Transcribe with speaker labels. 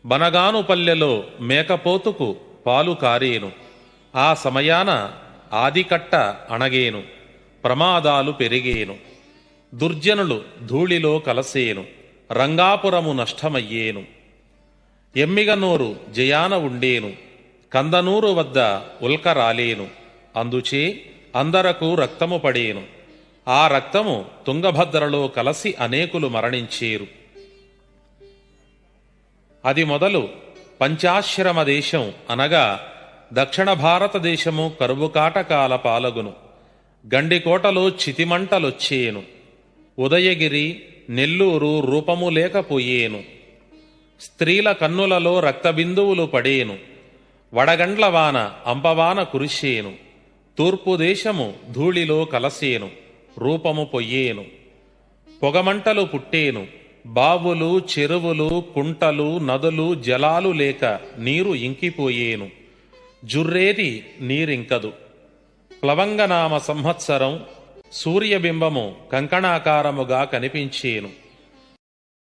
Speaker 1: బనగానుపల్లెలో మేకపోతుకు పాలు కారేను. ఆ సమయాన ఆదికట్ట అణగేను. ప్రమాదాలు పెరిగేను. దుర్జనులు ధూళిలో కలసేను. రంగాపురము నష్టమయ్యేను. ఎమ్మిగనూరు జయాన ఉండేను. కందనూరు వద్ద ఉల్క రాలేను. అందుచే అందరకు రక్తము పడేను. ఆ రక్తము తుంగభద్రలో కలసి అనేకులు మరణించేరు. అది మొదలు పంచాశ్రమ దేశం అనగా దక్షిణ భారతదేశము కరువుకాటకాల పాలగును. గండికోటలో చితిమంటలొచ్చేను. ఉదయగిరి నెల్లూరు రూపము లేకపోయేను. స్త్రీల కన్నులలో రక్తబిందువులు పడేను. వడగండ్లవాన అంపవాన కురిసేను. తూర్పు దేశము ధూళిలో కలసేను. రూపము పొయ్యేను. పొగమంటలు పుట్టేను. బావులు చెరువులు కుంటలు నదులు జలాలు లేక నీరు ఇంకిపోయేను. జుర్రేది నీరింకదు. ప్లవంగనామ సంవత్సరం సూర్యబింబము కంకణాకారముగా కనిపించేను.